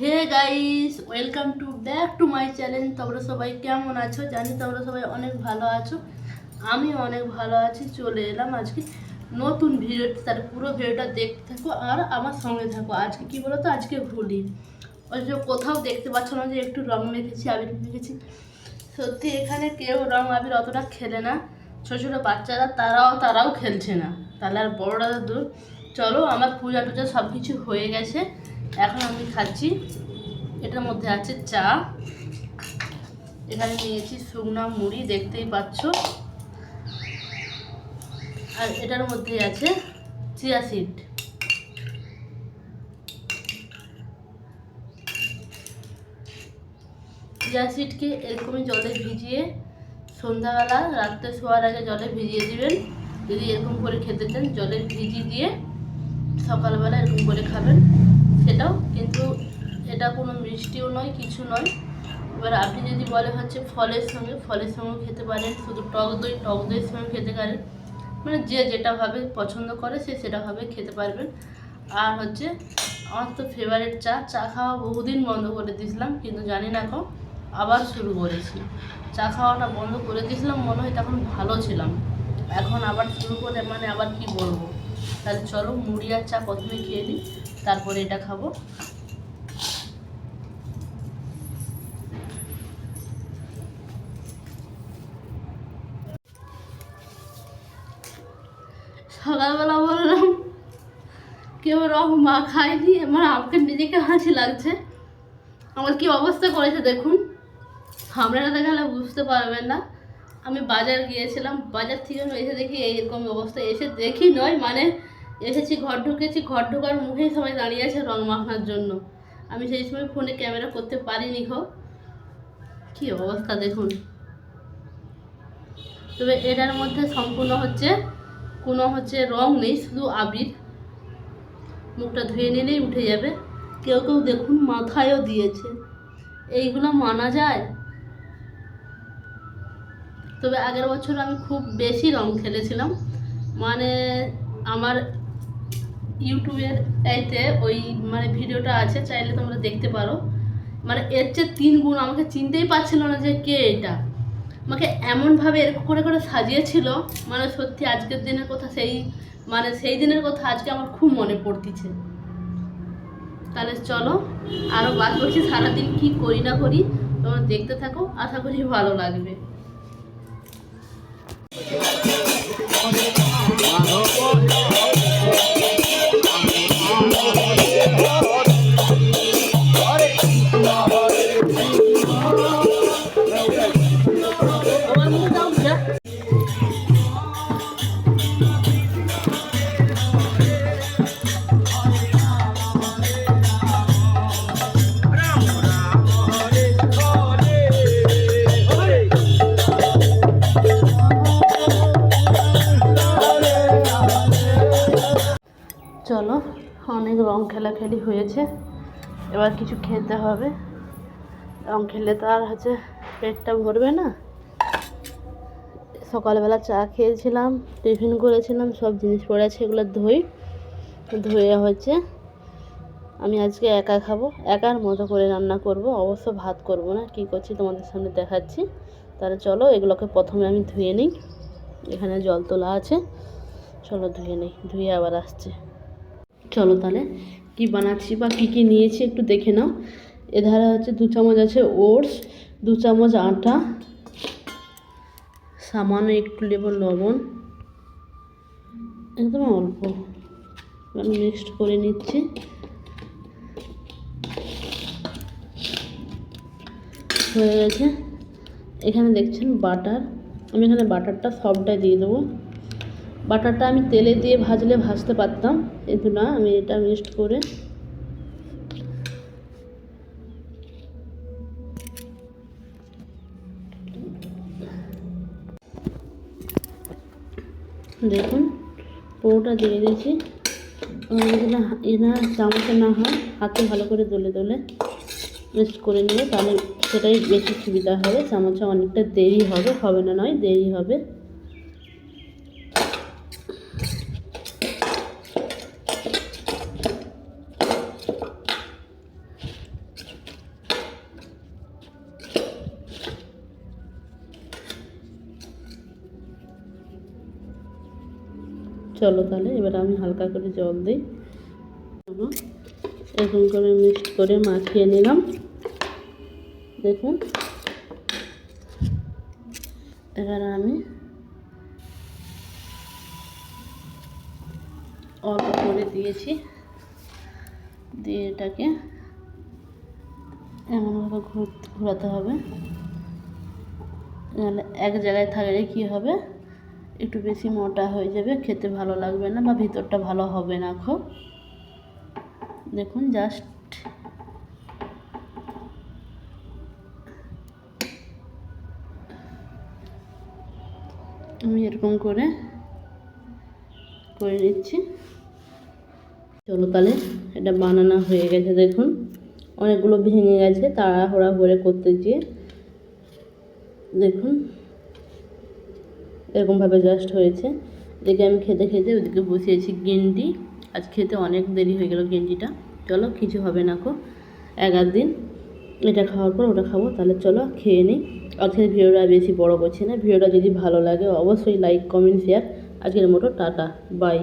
Hey guys, welcome to back to my channel. তোমরা সবাই কেমন আছো? জানি তোমরা সবাই অনেক ভালো আছো। আমি অনেক ভালো আছি। চলে এলাম আজকে নতুন ভিডিও, তার পুরো ভিডিওটা দেখতে থাকো আর আমার সঙ্গে থাকো। আজকে কি বলো তো, আজকে হোলি। ওই যে কোথাও দেখতে পাচ্ছ না যে একটু রং মেখেছি, আবির মেখেছি। সত্যি এখানে কেউ রং আবির অতটা খেলে না। ছোটো ছোটো বাচ্চারা তারাও খেলছে না, তাহলে আর বড়রা তো দূর। চলো, আমার পূজা টুজা সব কিছু হয়ে গেছে। এখন আমি খাচ্ছি। এটার মধ্যে আছে চা, এখানে নিয়েছি শুকনো মুড়ি, দেখতেই পাচ্ছ। আর এটার মধ্যে আছে চিয়া সিড। চিয়া সিডকে এরকমই জলে ভিজিয়ে সন্ধ্যাবেলা রাত্রে শোয়ার আগে জলে ভিজিয়ে দিবেন। যদি এরকম করে খেতে চান, জলে ভিজিয়ে দিয়ে সকালবেলা এরকম করে খাবেন। সেটাও কিন্তু এটা কোনো মিষ্টিও নয়, কিছু নয়। এবার আপনি যদি বলে হচ্ছে ফলের সঙ্গে খেতে পারেন, শুধু টক দইয়ের সঙ্গে খেতে পারেন। মানে যে যেটাভাবে পছন্দ করে সে সেটাভাবে খেতে পারবেন। আর হচ্ছে আমার তো ফেভারিট চা খাওয়া বহুদিন বন্ধ করে দিয়েছিলাম, কিন্তু জানি না এখন আবার শুরু করেছি। চা খাওয়াটা বন্ধ করে দিয়েছিলাম, মনে হয় তখন ভালো ছিলাম। এখন আবার শুরু করে মানে আবার কি বলবো। তাহলে চলো মুড়ি আর চা প্রথমে খেয়ে নিই, তারপরে এটা খাবো। সকালবেলা বললাম কেউ রং মা খায়নি, আমার আমাকে নিজেকে হাসি লাগছে। আমার কি অবস্থা করেছে দেখুন। আপনারা দেখালে বুঝতে পারবেন না। আমি বাজার গিয়েছিলাম, বাজার থেকে এসে দেখি এইরকম অবস্থা। এসে দেখি নয়, মানে এসেছি, ঘর ঢুকেছি, ঘর ঢোকার মুখেই সবাই দাঁড়িয়ে আছে রং মাখানোর জন্য। আমি সেই সময় ফোনে ক্যামেরা করতে পারিনি। কি অবস্থা দেখুন। তবে এটার মধ্যে সম্পূর্ণ কোনো রং নেই, শুধু আবির। মুখটা ধুয়ে নিলেই উঠে যাবে। কেউ কেউ দেখুন মাথায়ও দিয়েছে। এইগুলো মানা যায়? তবে আগের বছর আমি খুব বেশি রং খেলেছিলাম। মানে আমার ইউটিউবের এইতে ওই মানে ভিডিওটা আছে, চাইলে তোমরা দেখতে পারো। মানে এর চেয়ে 3 গুণ আমাকে চিনতেই পারছিল না যে কে এটা। আমাকে এমনভাবে এরকম করে করে সাজিয়েছিল, মানে সত্যি আজকের দিনের কথা, সেই দিনের কথা আজকে আমার খুব মনে পড়তিছে। তাহলে চলো, আরও বাদ বাকি সারাদিন কী করি না করি তোমরা দেখতে থাকো, আশা করি ভালো লাগবে। চলো, অনেক রং খেলাখেলি হয়েছে, এবার কিছু খেতে হবে। রং খেলে তো আর পেটটা ভরবে না। সকালবেলা চা খেয়েছিলাম, টিফিন করেছিলাম, সব জিনিস পড়েছে, এগুলো ধুয়ে আমি আজকে একা খাবো, একার মতো করে রান্না করব। অবশ্য ভাত করব না, কি করছি তোমাদের সামনে দেখাচ্ছি। তাহলে চলো, এগুলোকে প্রথমে আমি ধুয়ে নিই। এখানে জল তোলা আছে, চলো ধুয়ে নিই, ধুয়ে আবার আসছে। চলো তাহলে কি বানাচ্ছি বা কী নিয়েছি একটু দেখে নাও। এধারে 2 চামচ আছে ওটস, 2 চামচ আটা, সামান্য একটু নেব লবণ, একদম অল্প, মিক্সড করে নিচ্ছি। হয়ে গেছে। এখানে দেখছেন বাটার, আমি এখানে বাটারটা সবটাই দিয়ে দেবো। বাটারটা আমি তেলে দিয়ে ভাজলে ভাজতে পারতাম, কিন্তু না, আমি এটা মিক্সড করে দেখুন পুরোটা দিয়ে দিয়েছি। এনার চামচে না হয়, হাতে ভালো করে দলে দলে মিক্সড করে নিয়ে, তাহলে সেটাই বেশি সুবিধা হবে। চামচে অনেকটা দেরি হবে না নয়, দেরি হবে। চলো তাহলে এবার আমি হালকা করে জল দিই। এরকম করে মিক্সড করে মাখিয়ে নিলাম। দেখুন এবার আমি অল্প করে দিয়েছি, দিয়ে এটাকে এমনভাবে ঘোরাতে হবে, নাহলে এক জায়গায় থাকলে কী হবে, একটু বেশি মোটা হয়ে যাবে, খেতে ভালো লাগবে না বা ভিতরটা ভালো হবে না খুব। দেখুন জাস্ট আমি এরকম করে নিচ্ছি। চলো তাহলে এটা বানানো হয়ে গেছে। দেখুন অনেকগুলো ভেঙে গেছে তাড়াহুড়া করে করতে গিয়ে। দেখুন এরকমভাবে জাস্ট হয়েছে। এদিকে আমি খেতে ওদিকে বসিয়েছি গেন্ডি। আজ খেতে অনেক দেরি হয়ে গেল গেন্ডিটা। চলো কিছু হবে না খুব, এক আধ দিন এটা খাওয়ার পর ওটা খাবো। তাহলে চলো খেয়ে নিই। আজকের ভিডিওটা বেশি বড় করছি না। ভিডিওটা যদি ভালো লাগে অবশ্যই লাইক কমেন্ট শেয়ার। আজকের মতো টাটা বাই।